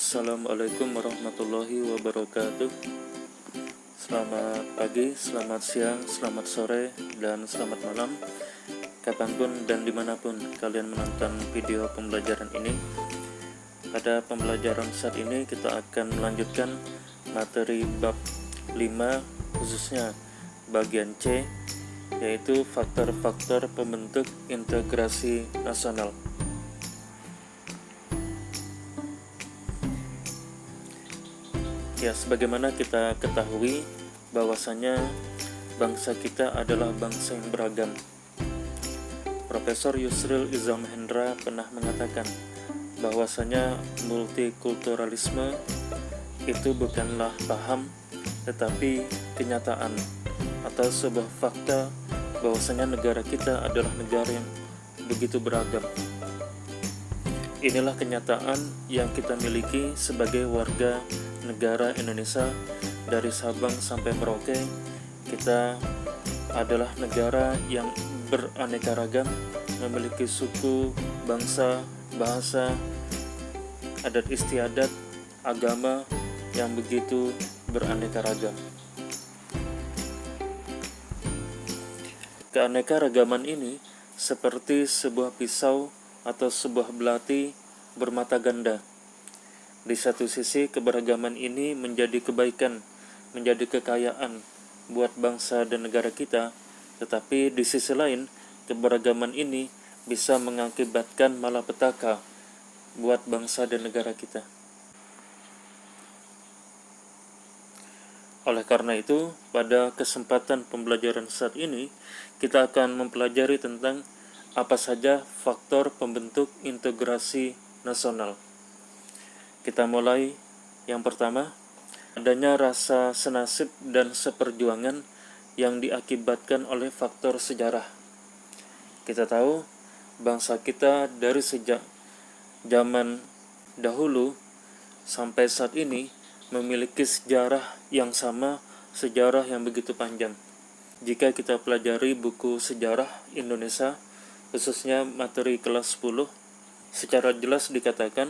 Assalamualaikum warahmatullahi wabarakatuh. Selamat pagi, selamat siang, selamat sore, dan selamat malam kapanpun dan dimanapun kalian menonton video pembelajaran ini. Pada pembelajaran saat ini kita akan melanjutkan materi bab 5, khususnya bagian C, yaitu faktor-faktor pembentuk integrasi nasional. Ya, sebagaimana kita ketahui bahwasanya bangsa kita adalah bangsa yang beragam. Profesor Yusril Iza Mahendra pernah mengatakan bahwasanya multikulturalisme itu bukanlah paham tetapi kenyataan atau sebuah fakta bahwasanya negara kita adalah negara yang begitu beragam. Inilah kenyataan yang kita miliki sebagai warga negara Indonesia. Dari Sabang sampai Merauke, kita adalah negara yang beraneka ragam, memiliki suku, bangsa, bahasa, adat istiadat, agama yang begitu beraneka ragam. Keanekaragaman ini seperti sebuah pisau atau sebuah belati bermata ganda. Di satu sisi keberagaman ini menjadi kebaikan, menjadi kekayaan buat bangsa dan negara kita, tetapi di sisi lain keberagaman ini bisa mengakibatkan malapetaka buat bangsa dan negara kita. Oleh karena itu, pada kesempatan pembelajaran saat ini, kita akan mempelajari tentang apa saja faktor pembentuk integrasi nasional. Kita mulai. Yang pertama, adanya rasa senasib dan seperjuangan yang diakibatkan oleh faktor sejarah. Kita tahu bangsa kita dari sejak zaman dahulu sampai saat ini memiliki sejarah yang sama, sejarah yang begitu panjang. Jika kita pelajari buku sejarah Indonesia, khususnya materi kelas 10, secara jelas dikatakan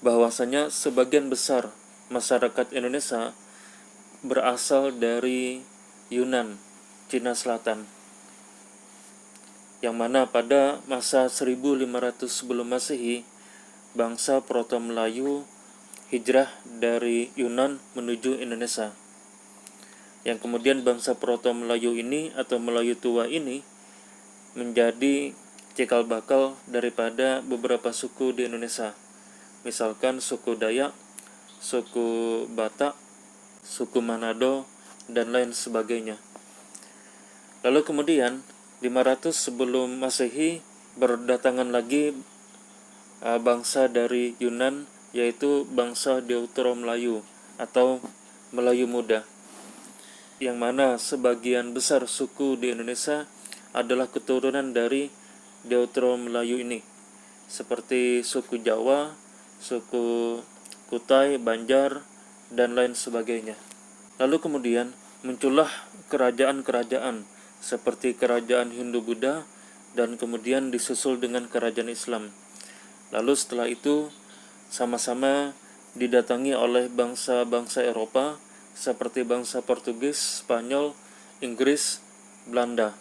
bahwasanya sebagian besar masyarakat Indonesia berasal dari Yunan, Cina Selatan, yang mana pada masa 1500 sebelum Masehi, bangsa Proto-Melayu hijrah dari Yunan menuju Indonesia, yang kemudian bangsa Proto-Melayu ini atau Melayu tua ini menjadi cikal bakal daripada beberapa suku di Indonesia. Misalkan suku Dayak, suku Batak, suku Manado, dan lain sebagainya. Lalu kemudian 500 sebelum Masehi berdatangan lagi bangsa dari Yunan, yaitu bangsa Deutero-Melayu atau Melayu Muda, yang mana sebagian besar suku di Indonesia adalah keturunan dari Deutero-Melayu ini, seperti suku Jawa, suku Kutai, Banjar, dan lain sebagainya. Lalu kemudian muncullah kerajaan-kerajaan seperti kerajaan Hindu-Buddha dan kemudian disusul dengan kerajaan Islam. Lalu setelah itu sama-sama didatangi oleh bangsa-bangsa Eropa seperti bangsa Portugis, Spanyol, Inggris, Belanda,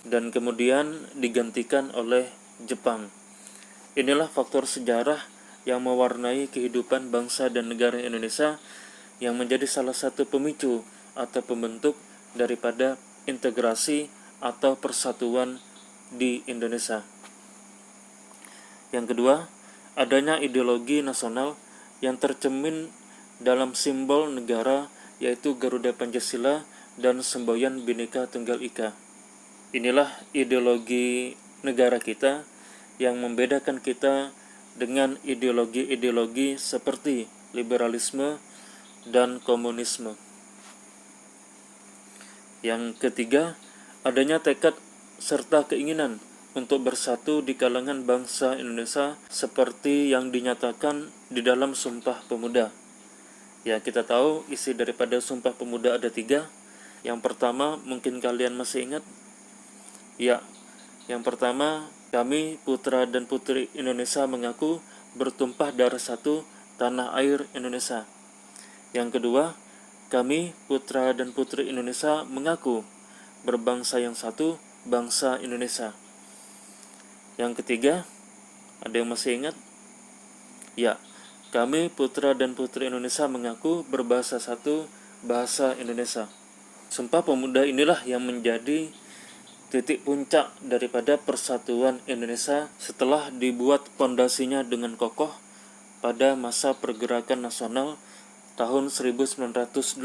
dan kemudian digantikan oleh Jepang. Inilah faktor sejarah yang mewarnai kehidupan bangsa dan negara Indonesia, yang menjadi salah satu pemicu atau pembentuk daripada integrasi atau persatuan di Indonesia. Yang kedua, adanya ideologi nasional yang tercermin dalam simbol negara, yaitu Garuda Pancasila dan semboyan Bhinneka Tunggal Ika. Inilah ideologi negara kita yang membedakan kita dengan ideologi-ideologi seperti liberalisme dan komunisme. Yang ketiga, adanya tekad serta keinginan untuk bersatu di kalangan bangsa Indonesia seperti yang dinyatakan di dalam Sumpah Pemuda. Ya, kita tahu isi daripada Sumpah Pemuda ada 3. Yang pertama, mungkin kalian masih ingat. Ya, yang pertama, kami putra dan putri Indonesia mengaku bertumpah darah satu, tanah air Indonesia. Yang kedua, kami putra dan putri Indonesia mengaku berbangsa yang satu, bangsa Indonesia. Yang ketiga, ada yang masih ingat? Ya, kami putra dan putri Indonesia mengaku berbahasa satu, bahasa Indonesia. Sumpah Pemuda inilah yang menjadi titik puncak daripada persatuan Indonesia setelah dibuat pondasinya dengan kokoh pada masa pergerakan nasional tahun 1908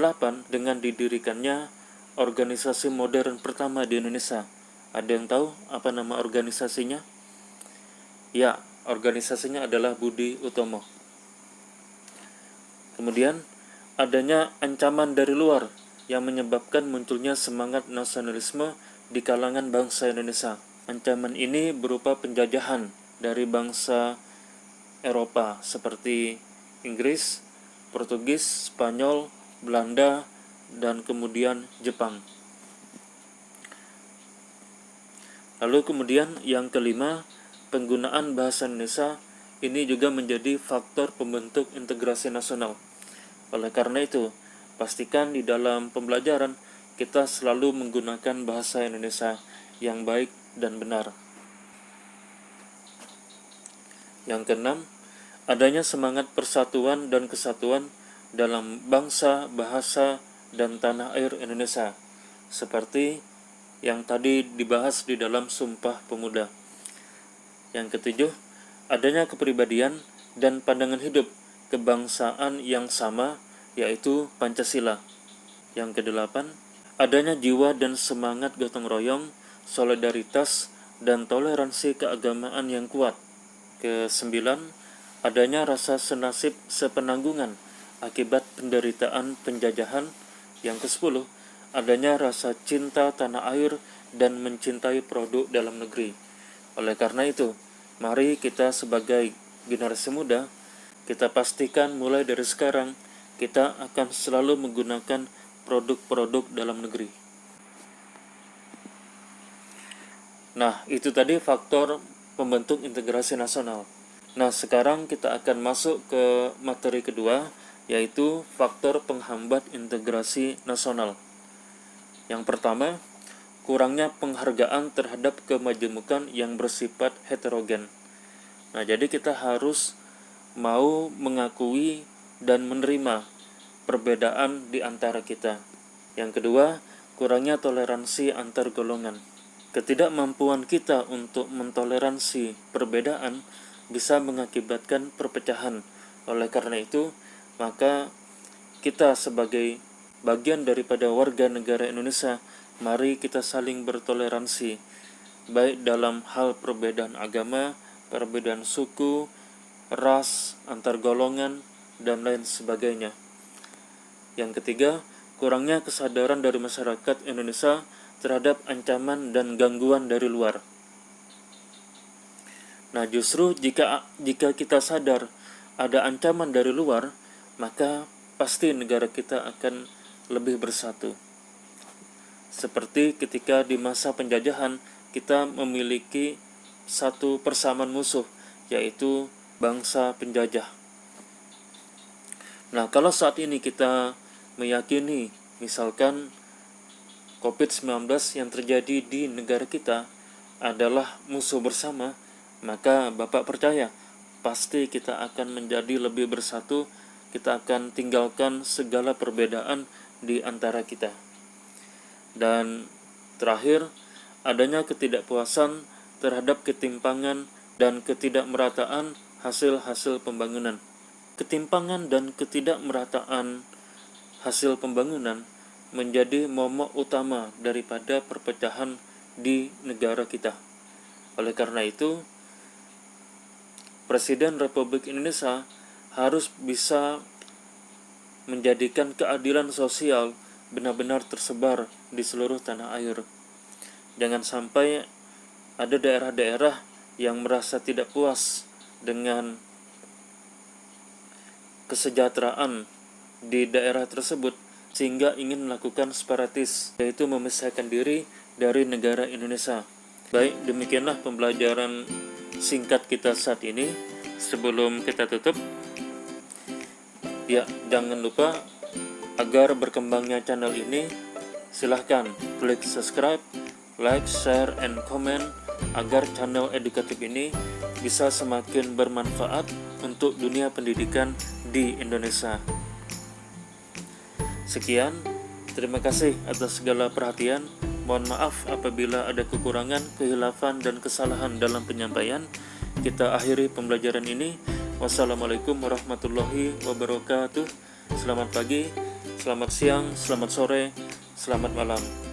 dengan didirikannya organisasi modern pertama di Indonesia. Ada yang tahu apa nama organisasinya? Ya, organisasinya adalah Budi Utomo. Kemudian, adanya ancaman dari luar yang menyebabkan munculnya semangat nasionalisme di kalangan bangsa Indonesia. Ancaman ini berupa penjajahan dari bangsa Eropa seperti Inggris, Portugis, Spanyol, Belanda, dan kemudian Jepang. Lalu kemudian yang kelima, penggunaan bahasa Indonesia ini juga menjadi faktor pembentuk integrasi nasional. Oleh karena itu, pastikan di dalam pembelajaran kita selalu menggunakan bahasa Indonesia yang baik dan benar. Yang keenam, adanya semangat persatuan dan kesatuan dalam bangsa, bahasa, dan tanah air Indonesia, seperti yang tadi dibahas di dalam Sumpah Pemuda. Yang ketujuh, adanya kepribadian dan pandangan hidup kebangsaan yang sama, yaitu Pancasila. Yang kedelapan, adanya jiwa dan semangat gotong royong, solidaritas, dan toleransi keagamaan yang kuat. Kesembilan, adanya rasa senasib sepenanggungan akibat penderitaan penjajahan. Yang kesepuluh, adanya rasa cinta tanah air dan mencintai produk dalam negeri. Oleh karena itu, mari kita sebagai generasi muda, kita pastikan mulai dari sekarang kita akan selalu menggunakan produk-produk dalam negeri. Nah, itu tadi faktor pembentuk integrasi nasional. Nah, sekarang kita akan masuk ke materi kedua, yaitu faktor penghambat integrasi nasional. Yang pertama, kurangnya penghargaan terhadap kemajemukan yang bersifat heterogen. Nah, jadi kita harus mau mengakui dan menerima perbedaan di antara kita. Yang kedua, kurangnya toleransi antar golongan. Ketidakmampuan kita untuk mentoleransi perbedaan bisa mengakibatkan perpecahan. Oleh karena itu, maka kita sebagai bagian daripada warga negara Indonesia, mari kita saling bertoleransi, baik dalam hal perbedaan agama, perbedaan suku, ras, antar golongan, dan lain sebagainya. Yang ketiga, kurangnya kesadaran dari masyarakat Indonesia terhadap ancaman dan gangguan dari luar. Nah, justru jika kita sadar ada ancaman dari luar, maka pasti negara kita akan lebih bersatu. Seperti ketika di masa penjajahan kita memiliki satu persamaan musuh, yaitu bangsa penjajah. Nah, kalau saat ini kita meyakini misalkan COVID-19 yang terjadi di negara kita adalah musuh bersama, maka Bapak percaya pasti kita akan menjadi lebih bersatu, kita akan tinggalkan segala perbedaan di antara kita. Dan terakhir, adanya ketidakpuasan terhadap ketimpangan dan ketidakmerataan hasil-hasil pembangunan. Ketimpangan dan ketidakmerataan hasil pembangunan menjadi momok utama daripada perpecahan di negara kita. Oleh karena itu, Presiden Republik Indonesia harus bisa menjadikan keadilan sosial benar-benar tersebar di seluruh tanah air. Jangan sampai ada daerah-daerah yang merasa tidak puas dengan kesejahteraan di daerah tersebut sehingga ingin melakukan separatis, yaitu memisahkan diri dari negara Indonesia. Baik, demikianlah pembelajaran singkat kita saat ini. sebelum kita tutup, ya jangan lupa agar berkembangnya channel ini, silahkan klik subscribe, like, share, and comment agar channel edukatif ini bisa semakin bermanfaat untuk dunia pendidikan di Indonesia. Sekian, terima kasih atas segala perhatian. Mohon maaf apabila ada kekurangan, kehilafan, dan kesalahan dalam penyampaian. Kita akhiri pembelajaran ini. Wassalamualaikum warahmatullahi wabarakatuh. Selamat pagi, selamat siang, selamat sore, selamat malam.